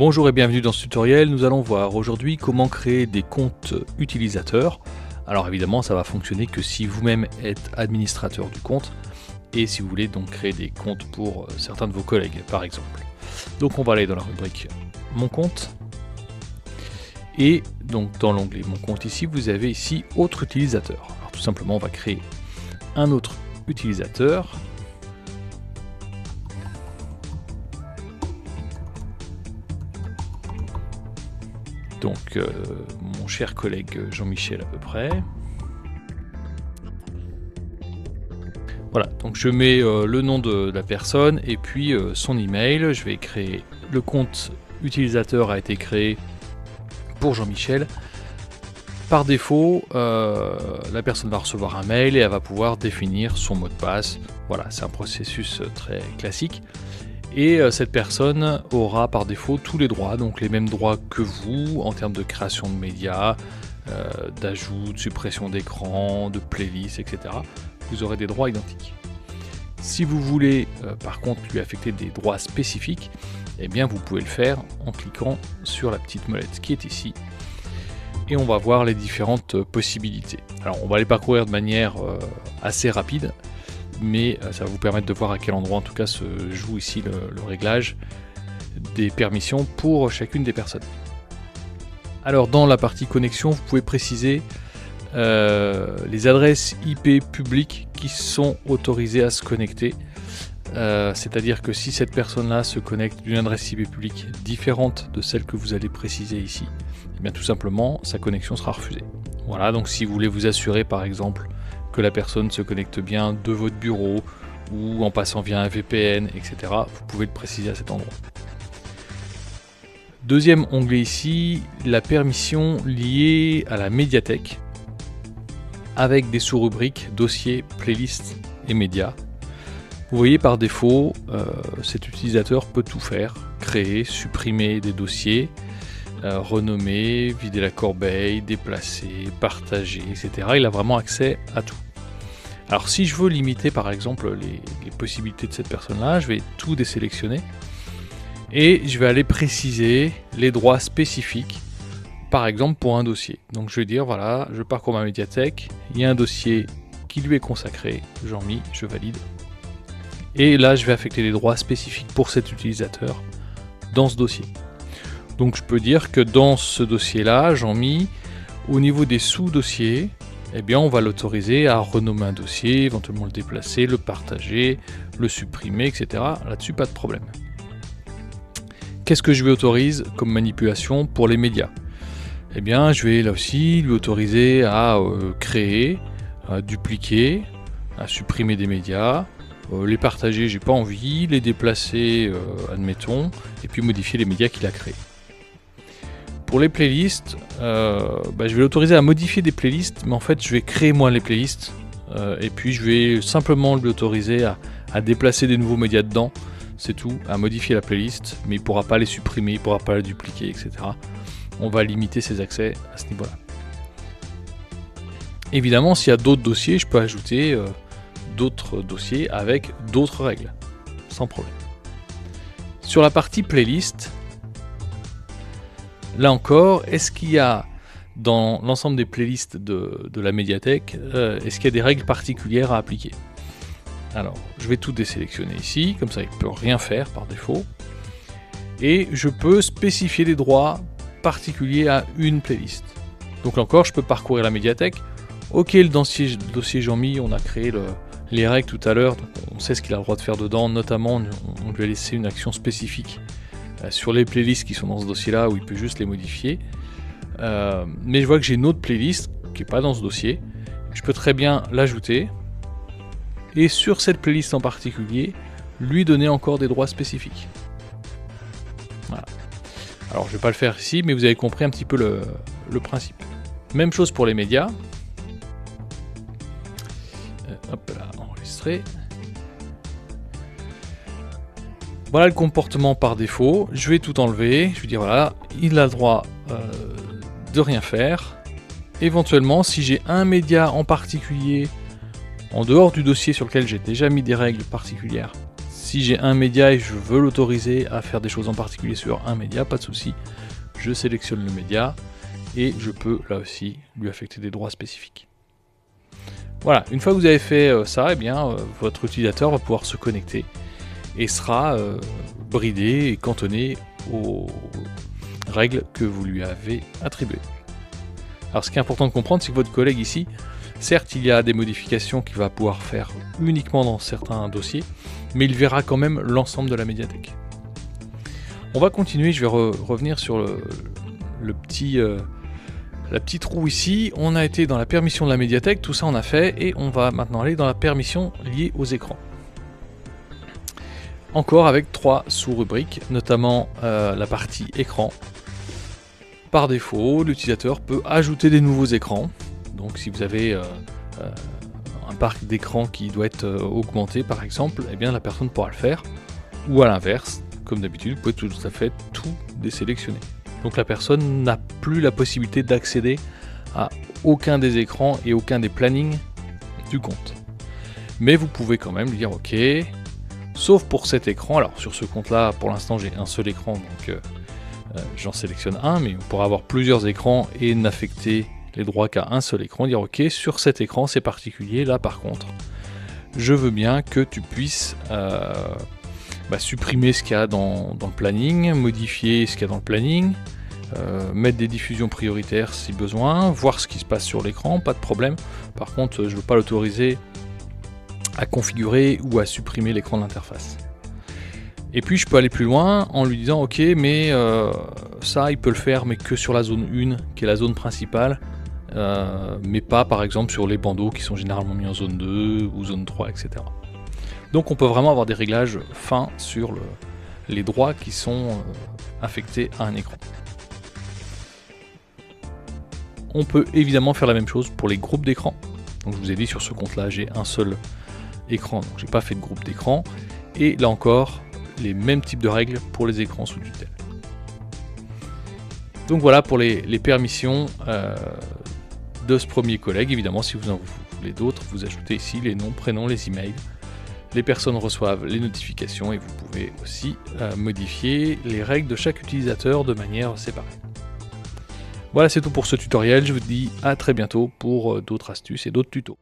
Bonjour et bienvenue dans ce tutoriel. Nous allons voir aujourd'hui comment créer des comptes utilisateurs. Alors évidemment, ça va fonctionner que si vous-même êtes administrateur du compte et si vous voulez donc créer des comptes pour certains de vos collègues par exemple. Donc on va aller dans la rubrique Mon compte et donc dans l'onglet Mon compte ici, vous avez ici Autre utilisateur. Alors tout simplement, on va créer un autre utilisateur. Donc mon cher collègue Jean-Michel à peu près. Voilà, donc je mets le nom de la personne et puis son email. Je vais créer le compte utilisateur a été créé pour Jean-Michel. Par défaut, la personne va recevoir un mail et elle va pouvoir définir son mot de passe. Voilà, c'est un processus très classique. Et cette personne aura par défaut tous les droits, donc les mêmes droits que vous en termes de création de médias, d'ajout, de suppression d'écran, de playlist, etc. Vous aurez des droits identiques. Si vous voulez par contre lui affecter des droits spécifiques, eh bien vous pouvez le faire en cliquant sur la petite molette qui est ici. Et on va voir les différentes possibilités. Alors on va les parcourir de manière assez rapide, mais ça va vous permettre de voir à quel endroit en tout cas se joue ici le réglage des permissions pour chacune des personnes. Alors dans la partie connexion, vous pouvez préciser les adresses IP publiques qui sont autorisées à se connecter. C'est-à-dire que si cette personne-là se connecte d'une adresse IP publique différente de celle que vous allez préciser ici, eh bien tout simplement sa connexion sera refusée. Voilà, donc si vous voulez vous assurer par exemple que la personne se connecte bien de votre bureau ou en passant via un VPN, etc. Vous pouvez le préciser à cet endroit. Deuxième onglet ici, la permission liée à la médiathèque avec des sous-rubriques dossiers, playlists et médias. Vous voyez par défaut, cet utilisateur peut tout faire, créer, supprimer des dossiers, renommer, vider la corbeille, déplacer, partager, etc. Il a vraiment accès à tout. Alors si je veux limiter par exemple les possibilités de cette personne-là, je vais tout désélectionner et je vais aller préciser les droits spécifiques, par exemple pour un dossier. Donc je vais dire voilà, je parcours ma médiathèque, il y a un dossier qui lui est consacré, j'en mis, je valide. Et là je vais affecter les droits spécifiques pour cet utilisateur dans ce dossier. Donc je peux dire que dans ce dossier-là, j'en mis au niveau des sous-dossiers, eh bien on va l'autoriser à renommer un dossier, éventuellement le déplacer, le partager, le supprimer, etc. Là-dessus, pas de problème. Qu'est-ce que je lui autorise comme manipulation pour les médias? Eh bien je vais là aussi lui autoriser à créer, à dupliquer, à supprimer des médias, les partager, j'ai pas envie, les déplacer, admettons, et puis modifier les médias qu'il a créés. Pour les playlists, je vais l'autoriser à modifier des playlists, mais en fait je vais créer moi les playlists, et puis je vais simplement lui autoriser à déplacer des nouveaux médias dedans, c'est tout, à modifier la playlist, mais il ne pourra pas les supprimer, il ne pourra pas les dupliquer, etc. On va limiter ses accès à ce niveau-là. Évidemment, s'il y a d'autres dossiers, je peux ajouter d'autres dossiers avec d'autres règles, sans problème. Sur la partie playlist, là encore, est-ce qu'il y a dans l'ensemble des playlists de la médiathèque, est-ce qu'il y a des règles particulières à appliquer? Alors, je vais tout désélectionner ici, comme ça il ne peut rien faire par défaut. Et je peux spécifier des droits particuliers à une playlist. Donc là encore, je peux parcourir la médiathèque. Ok, le dossier Jean-Mi, on a créé les règles tout à l'heure, donc on sait ce qu'il a le droit de faire dedans, notamment on lui a laissé une action spécifique sur les playlists qui sont dans ce dossier-là, où il peut juste les modifier. Mais je vois que j'ai une autre playlist qui n'est pas dans ce dossier. Je peux très bien l'ajouter. Et sur cette playlist en particulier, lui donner encore des droits spécifiques. Voilà. Alors je ne vais pas le faire ici, mais vous avez compris un petit peu le principe. Même chose pour les médias. Hop là, enregistré. Voilà le comportement par défaut. Je vais tout enlever. Je vais dire voilà, il a le droit de rien faire. Éventuellement, si j'ai un média en particulier en dehors du dossier sur lequel j'ai déjà mis des règles particulières, Si j'ai un média et je veux l'autoriser à faire des choses en particulier sur un média, pas de souci, je sélectionne le média et je peux là aussi lui affecter des droits spécifiques. Voilà, une fois que vous avez fait ça, eh bien, votre utilisateur va pouvoir se connecter et sera bridé et cantonné aux règles que vous lui avez attribuées. Alors ce qui est important de comprendre, c'est que votre collègue ici, certes il y a des modifications qu'il va pouvoir faire uniquement dans certains dossiers, mais il verra quand même l'ensemble de la médiathèque. On va continuer, je vais revenir sur la petite roue ici. On a été dans la permission de la médiathèque, tout ça on a fait, et on va maintenant aller dans la permission liée aux écrans. Encore avec 3 sous-rubriques, notamment la partie écran. Par défaut, l'utilisateur peut ajouter des nouveaux écrans. Donc si vous avez un parc d'écran qui doit être augmenté par exemple, eh bien la personne pourra le faire. Ou à l'inverse, comme d'habitude, vous pouvez tout à fait tout désélectionner. Donc la personne n'a plus la possibilité d'accéder à aucun des écrans et aucun des plannings du compte. Mais vous pouvez quand même lui dire OK, sauf pour cet écran. Alors sur ce compte là, pour l'instant j'ai un seul écran, donc j'en sélectionne un, mais on pourra avoir plusieurs écrans et n'affecter les droits qu'à un seul écran, dire OK, sur cet écran c'est particulier, là par contre, je veux bien que tu puisses supprimer ce qu'il y a dans le planning, modifier ce qu'il y a dans le planning, mettre des diffusions prioritaires si besoin, voir ce qui se passe sur l'écran, pas de problème. Par contre, je ne veux pas l'autoriser à configurer ou à supprimer l'écran de l'interface. Et puis je peux aller plus loin en lui disant OK, mais ça il peut le faire mais que sur la zone 1 qui est la zone principale, mais pas par exemple sur les bandeaux qui sont généralement mis en zone 2 ou zone 3, etc. Donc on peut vraiment avoir des réglages fins sur les droits qui sont affectés à un écran. On peut évidemment faire la même chose pour les groupes d'écran. Donc je vous ai dit sur ce compte là j'ai un seul écran, donc j'ai pas fait de groupe d'écran, et là encore les mêmes types de règles pour les écrans sous tutelle. Donc voilà pour les permissions de ce premier collègue. Évidemment, si vous en voulez d'autres, vous ajoutez ici les noms, prénoms, les emails. Les personnes reçoivent les notifications et vous pouvez aussi modifier les règles de chaque utilisateur de manière séparée. Voilà, c'est tout pour ce tutoriel. Je vous dis à très bientôt pour d'autres astuces et d'autres tutos.